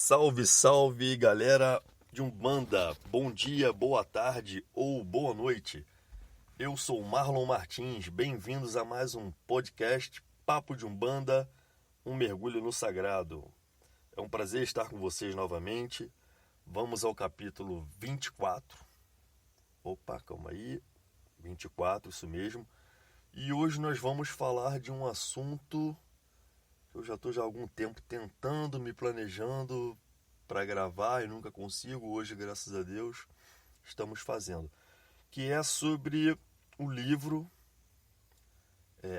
Salve, salve, galera de Umbanda. Bom dia, boa tarde ou boa noite. Eu sou Marlon Martins. Bem-vindos a mais um podcast Papo de Umbanda, um mergulho no sagrado. É um prazer estar com vocês novamente. Vamos ao capítulo 24. Opa, calma aí. 24, isso mesmo. E hoje nós vamos falar de um assunto que eu já estou há algum tempo tentando, me planejando para gravar e nunca consigo. Hoje, graças a Deus, estamos fazendo. Que é sobre o livro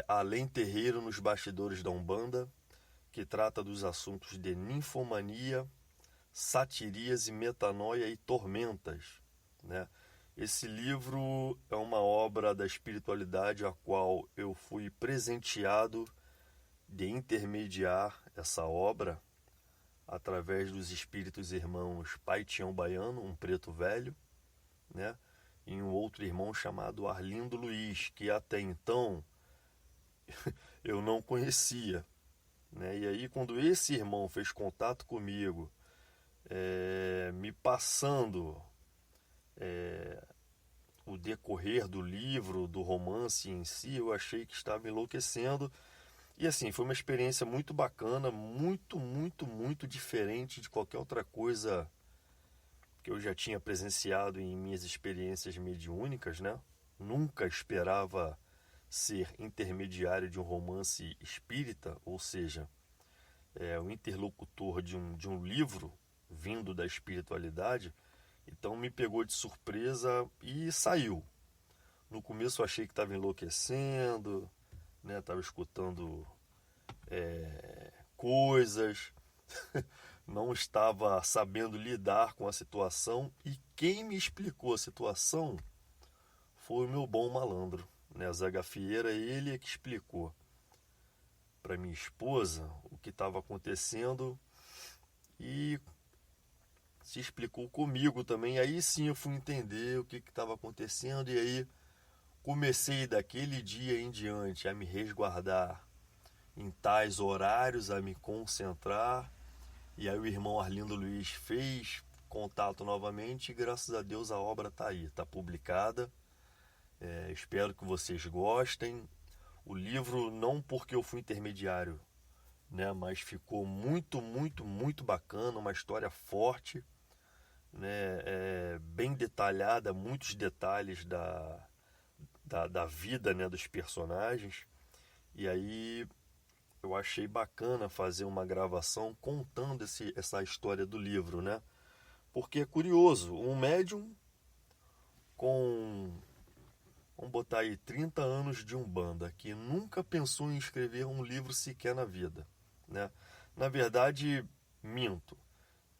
Além Terreiro nos Bastidores da Umbanda, que trata dos assuntos de ninfomania, satiríase, metanoia e tormentas, né? Esse livro é uma obra da espiritualidade a qual eu fui presenteado de intermediar essa obra através dos espíritos irmãos Pai Tião Baiano, um preto velho, né? E um outro irmão chamado Arlindo Luiz, que até então eu não conhecia, né? E aí quando esse irmão fez contato comigo, me passando o decorrer do livro, do romance em si, eu achei que estava enlouquecendo. E assim, foi uma experiência muito bacana, muito diferente de qualquer outra coisa que eu já tinha presenciado em minhas experiências mediúnicas, né? Nunca esperava ser intermediário de um romance espírita, ou seja, o interlocutor de um livro vindo da espiritualidade. Então me pegou de surpresa e saiu. No começo eu achei que estava enlouquecendo, né? Estava escutando coisas, não estava sabendo lidar com a situação, e quem me explicou a situação foi o meu bom malandro, né? Zé Gafieira, ele é que explicou para minha esposa o que estava acontecendo e se explicou comigo também. Aí sim eu fui entender o que estava acontecendo, e aí comecei daquele dia em diante a me resguardar em tais horários, a me concentrar. E aí o irmão Arlindo Luiz fez contato novamente e graças a Deus a obra está aí, está publicada. Espero que vocês gostem. O livro, não porque eu fui intermediário, né, mas ficou muito bacana, uma história forte, né, bem detalhada, muitos detalhes da vida, né, dos personagens. E aí eu achei bacana fazer uma gravação contando essa história do livro, né? Porque é curioso, um médium com, vamos botar aí, 30 anos de Umbanda, que nunca pensou em escrever um livro sequer na vida, né? Na verdade, minto.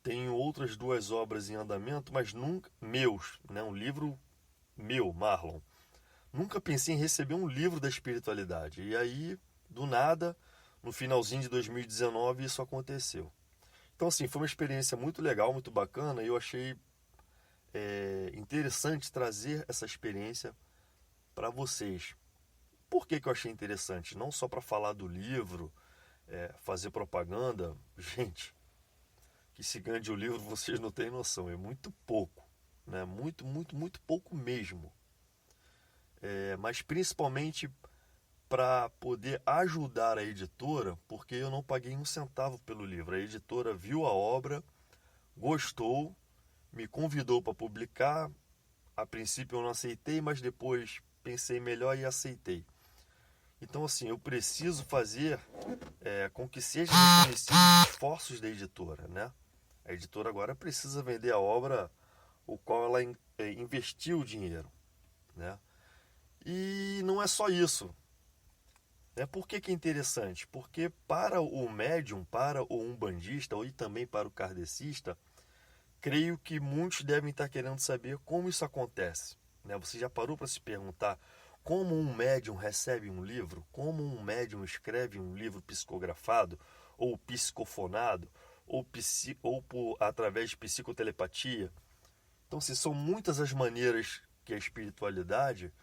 Tenho outras duas obras em andamento, mas nunca meus, né? Um livro meu, Marlon. Nunca pensei em receber um livro da espiritualidade. E aí, do nada, no finalzinho de 2019, isso aconteceu. Então, assim, foi uma experiência muito legal, muito bacana, e eu achei interessante trazer essa experiência para vocês. Por que eu achei interessante? Não só para falar do livro, fazer propaganda. Gente, que se ganha de um livro vocês não têm noção, é muito pouco, né? Muito pouco mesmo. Mas principalmente para poder ajudar a editora, porque eu não paguei um centavo pelo livro. A editora viu a obra, gostou, me convidou para publicar. A princípio eu não aceitei, mas depois pensei melhor e aceitei. Então, assim, eu preciso fazer com que seja reconhecido os esforços da editora, né? A editora agora precisa vender a obra o qual ela investiu o dinheiro, né? E não é só isso. Por que é interessante? Porque para o médium, para o umbandista e também para o kardecista, creio que muitos devem estar querendo saber como isso acontece, né? Você já parou para se perguntar como um médium recebe um livro? Como um médium escreve um livro psicografado, ou psicofonado, ou através de psicotelepatia? Então, se são muitas as maneiras que a espiritualidade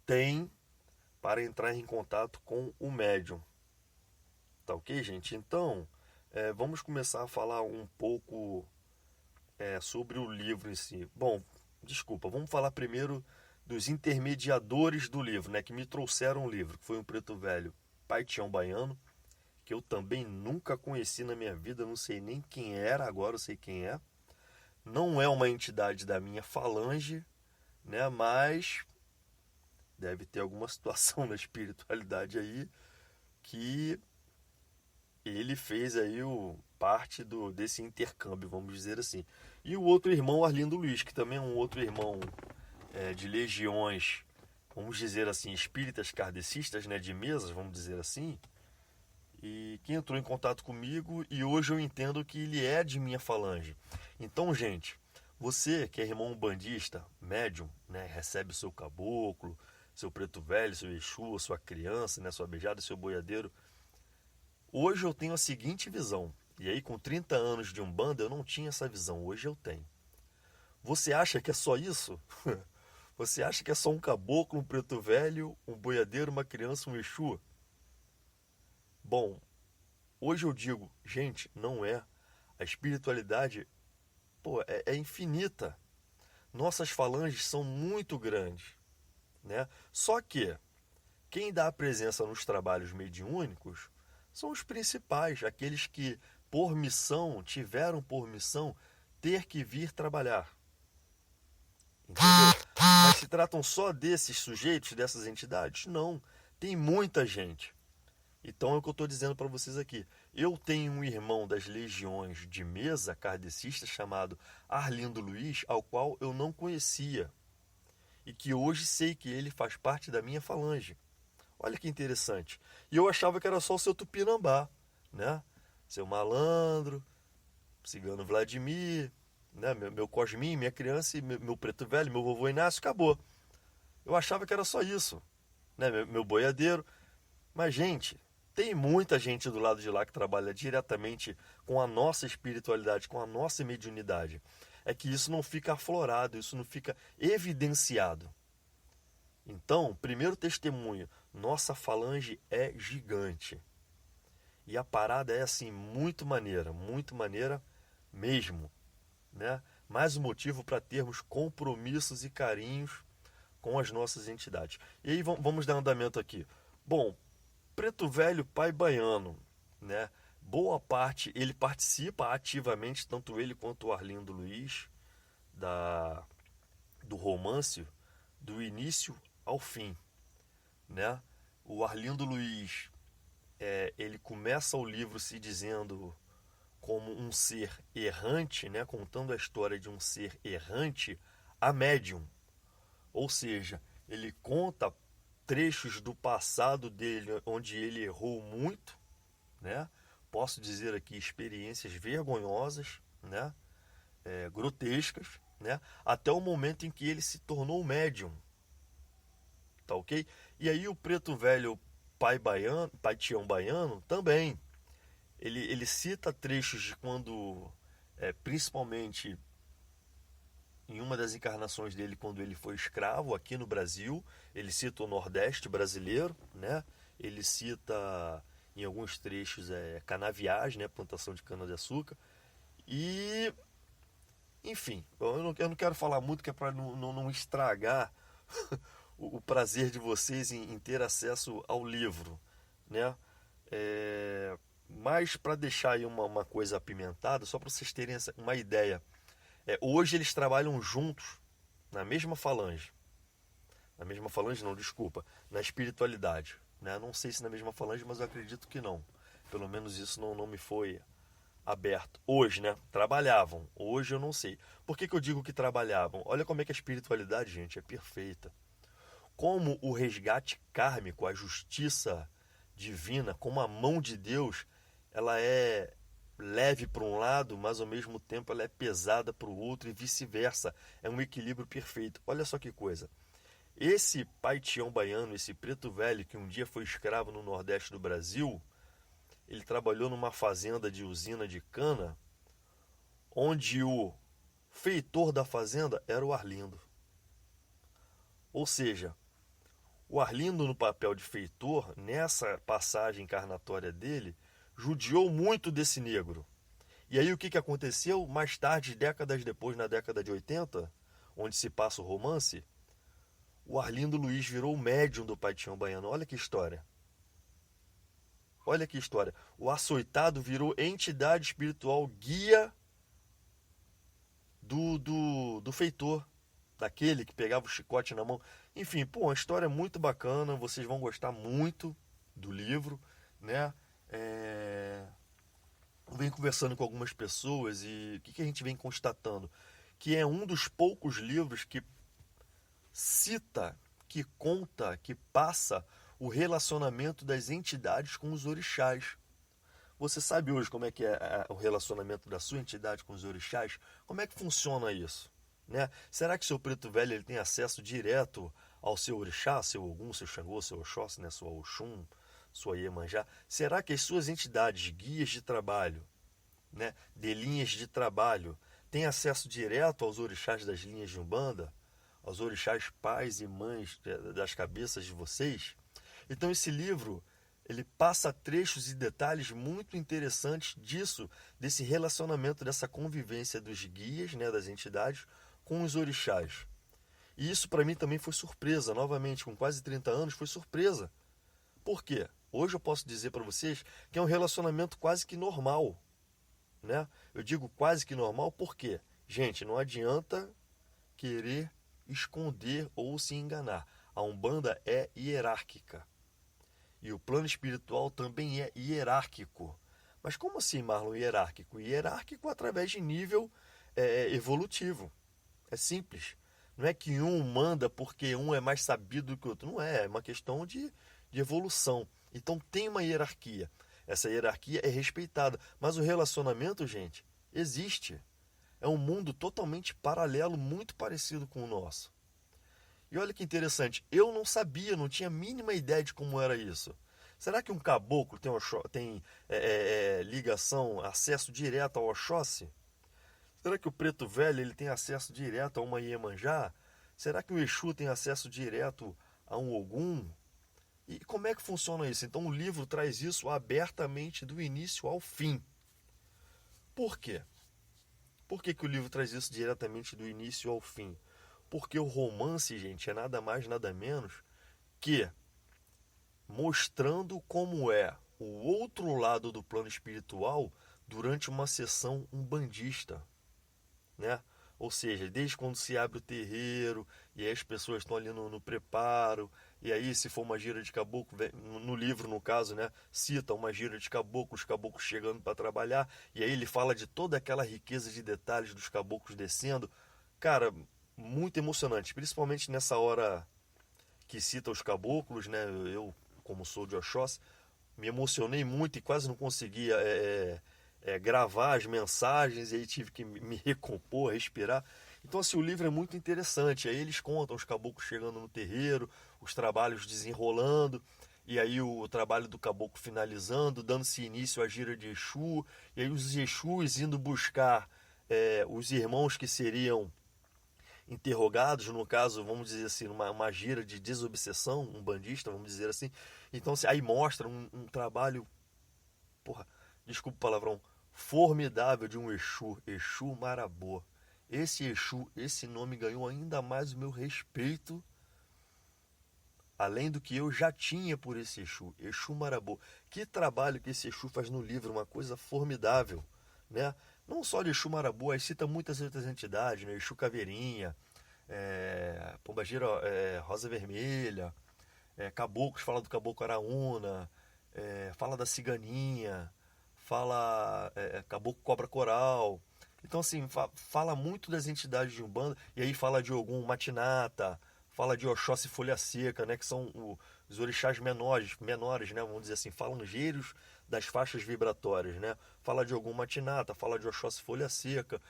tem para entrar em contato com o médium. Tá ok, gente? Então, Vamos começar a falar um pouco sobre o livro em si. Bom, desculpa, vamos falar primeiro dos intermediadores do livro, né, que me trouxeram o livro, que foi um preto velho, Pai Tião Baiano, que eu também nunca conheci na minha vida, não sei nem quem era, agora eu sei quem é. Não é uma entidade da minha falange, né, mas deve ter alguma situação na espiritualidade aí que ele fez aí parte desse intercâmbio, vamos dizer assim. E o outro irmão, Arlindo Luiz, que também é um outro irmão de legiões, vamos dizer assim, espíritas kardecistas, né, de mesas, vamos dizer assim, e que entrou em contato comigo e hoje eu entendo que ele é de minha falange. Então, gente, você que é irmão bandista, médium, né, recebe o seu caboclo, seu preto velho, seu Exu, sua criança, né, sua beijada, seu boiadeiro. Hoje eu tenho a seguinte visão, e aí com 30 anos de Umbanda eu não tinha essa visão, hoje eu tenho. Você acha que é só isso? Você acha que é só um caboclo, um preto velho, um boiadeiro, uma criança, um Exu? Bom, hoje eu digo, gente, não é. A espiritualidade, é infinita. Nossas falanges são muito grandes, né? Só que quem dá a presença nos trabalhos mediúnicos são os principais, aqueles que por missão, tiveram por missão ter que vir trabalhar. Entendeu? Mas se tratam só desses sujeitos, dessas entidades? Não. Tem muita gente. Então é o que eu estou dizendo para vocês aqui. Eu tenho um irmão das legiões de mesa kardecista chamado Arlindo Luiz, ao qual eu não conhecia. E que hoje sei que ele faz parte da minha falange. Olha que interessante. E eu achava que era só o seu Tupinambá, né? Seu Malandro, Cigano Vladimir, né? Meu Cosmin, minha criança, e meu preto velho, meu vovô Inácio, acabou. Eu achava que era só isso, né? Meu boiadeiro. Mas, gente, tem muita gente do lado de lá que trabalha diretamente com a nossa espiritualidade, com a nossa mediunidade. É que isso não fica aflorado, isso não fica evidenciado. Então, primeiro testemunho, nossa falange é gigante. E a parada é assim, muito maneira mesmo, né? Mais um motivo para termos compromissos e carinhos com as nossas entidades. E aí vamos dar andamento aqui. Bom, Preto Velho Pai Baiano, né? Boa parte ele participa ativamente, tanto ele quanto o Arlindo Luiz, do romance, do início ao fim, né? O Arlindo Luiz, ele começa o livro se dizendo como um ser errante, né? Contando a história de um ser errante a médium. Ou seja, ele conta trechos do passado dele onde ele errou muito, né? Posso dizer aqui experiências vergonhosas, né? Grotescas, né? Até o momento em que ele se tornou médium, tá ok? E aí o preto velho pai Tião Baiano também, ele cita trechos de quando, principalmente em uma das encarnações dele, quando ele foi escravo aqui no Brasil, ele cita o Nordeste brasileiro, né? Ele cita em alguns trechos canaviais, né? Plantação de cana-de-açúcar. E, enfim, eu não quero falar muito, que é para não estragar o prazer de vocês em ter acesso ao livro, né? Mas para deixar aí uma coisa apimentada, só para vocês terem uma ideia, hoje eles trabalham juntos na mesma falange. Na mesma falange não, desculpa, na espiritualidade, né? Não sei se na mesma falange, mas eu acredito que não. Pelo menos isso não me foi aberto. Hoje, né? Trabalhavam. Hoje eu não sei. Por que eu digo que trabalhavam? Olha como é que a espiritualidade, gente, é perfeita. Como o resgate kármico, a justiça divina, como a mão de Deus, ela é leve para um lado, mas ao mesmo tempo ela é pesada para o outro e vice-versa. É um equilíbrio perfeito. Olha só que coisa. Esse pai Tião Baiano, esse preto velho que um dia foi escravo no Nordeste do Brasil, ele trabalhou numa fazenda de usina de cana, onde o feitor da fazenda era o Arlindo. Ou seja, o Arlindo no papel de feitor, nessa passagem encarnatória dele, judiou muito desse negro. E aí o que aconteceu? Mais tarde, décadas depois, na década de 80, onde se passa o romance, o Arlindo Luiz virou o médium do Pai de Chão Baiano. Olha que história. Olha que história. O açoitado virou entidade espiritual guia do feitor, daquele que pegava o chicote na mão. Enfim, pô, uma história muito bacana. Vocês vão gostar muito do livro, né? Venho conversando com algumas pessoas e o que a gente vem constatando? Que é um dos poucos livros que cita, que conta, que passa o relacionamento das entidades com os orixás. Você sabe hoje como é que é o relacionamento da sua entidade com os orixás? Como é que funciona isso? Né? Será que seu preto velho ele tem acesso direto ao seu orixá, seu Ogum, seu Xangô, seu Oxóssi, né? Sua Oxum, sua Iemanjá? Será que as suas entidades, guias de trabalho, né? De linhas de trabalho, têm acesso direto aos orixás das linhas de Umbanda? Aos orixás pais e mães das cabeças de vocês? Então esse livro, ele passa trechos e detalhes muito interessantes disso, desse relacionamento, dessa convivência dos guias, né, das entidades, com os orixás. E isso para mim também foi surpresa, novamente, com quase 30 anos, foi surpresa. Por quê? Hoje eu posso dizer para vocês que é um relacionamento quase que normal. Né? Eu digo quase que normal porque, gente, não adianta querer esconder ou se enganar. A Umbanda é hierárquica. E o plano espiritual também é hierárquico. Mas como assim, Marlon, hierárquico? Hierárquico através de nível evolutivo. É simples. Não é que um manda porque um é mais sabido do que o outro. Não é, é uma questão de evolução. Então tem uma hierarquia. Essa hierarquia é respeitada. Mas o relacionamento, gente, existe. É um mundo totalmente paralelo, muito parecido com o nosso. E olha que interessante, eu não sabia, não tinha a mínima ideia de como era isso. Será que um caboclo tem ligação, acesso direto ao Oxóssi? Será que o preto velho ele tem acesso direto a uma Iemanjá? Será que o Exu tem acesso direto a um Ogum? E como é que funciona isso? Então o livro traz isso abertamente do início ao fim. Por quê? Por que o livro traz isso diretamente do início ao fim? Porque o romance, gente, é nada mais, nada menos que mostrando como é o outro lado do plano espiritual durante uma sessão umbandista, né? Ou seja, desde quando se abre o terreiro, e aí as pessoas estão ali no preparo, e aí se for uma gira de caboclo, no livro no caso, né, cita uma gira de caboclo, os caboclos chegando para trabalhar, e aí ele fala de toda aquela riqueza de detalhes dos caboclos descendo. Cara, muito emocionante, principalmente nessa hora que cita os caboclos, né? Eu, como sou de Oxóssi, me emocionei muito e quase não conseguia gravar as mensagens, e aí tive que me recompor, respirar. Então, assim, o livro é muito interessante. Aí eles contam os caboclos chegando no terreiro, os trabalhos desenrolando, e aí o trabalho do caboclo finalizando, dando-se início à gira de Exu, e aí os Exus indo buscar os irmãos que seriam interrogados, no caso, vamos dizer assim, uma gira de desobsessão, um bandista, vamos dizer assim. Então, aí mostra um trabalho, porra, desculpa o palavrão, formidável de um Exu, Exu Marabô. Esse Exu, esse nome ganhou ainda mais o meu respeito, além do que eu já tinha por esse Exu, Exu Marabô. Que trabalho que esse Exu faz no livro, uma coisa formidável, né? Não só de Exu Marabô, aí cita muitas outras entidades, né? Exu Caveirinha, Pombagira Rosa Vermelha, Caboclos, fala do Caboclo Araúna, fala da Ciganinha, fala Caboclo Cobra Coral. Então, assim, fala muito das entidades de Umbanda, e aí fala de Ogum Matinata, fala de Oxóssi Folha Seca, né, que são os orixás menores, né, vamos dizer assim, falangeiros das faixas vibratórias, né? Fala de Ogum Matinata, fala de Oxóssi Folha Seca,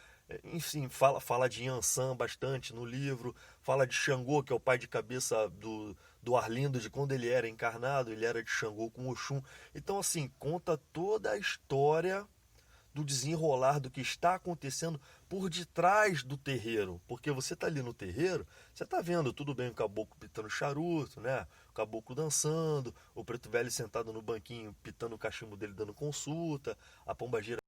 enfim, fala de Yansan bastante no livro, fala de Xangô, que é o pai de cabeça do Arlindo, de quando ele era encarnado, ele era de Xangô com Oxum. Então, assim, conta toda a história do desenrolar do que está acontecendo por detrás do terreiro. Porque você está ali no terreiro, você está vendo tudo bem o caboclo pitando charuto, né? O caboclo dançando, o preto velho sentado no banquinho pitando o cachimbo dele dando consulta, a pombagira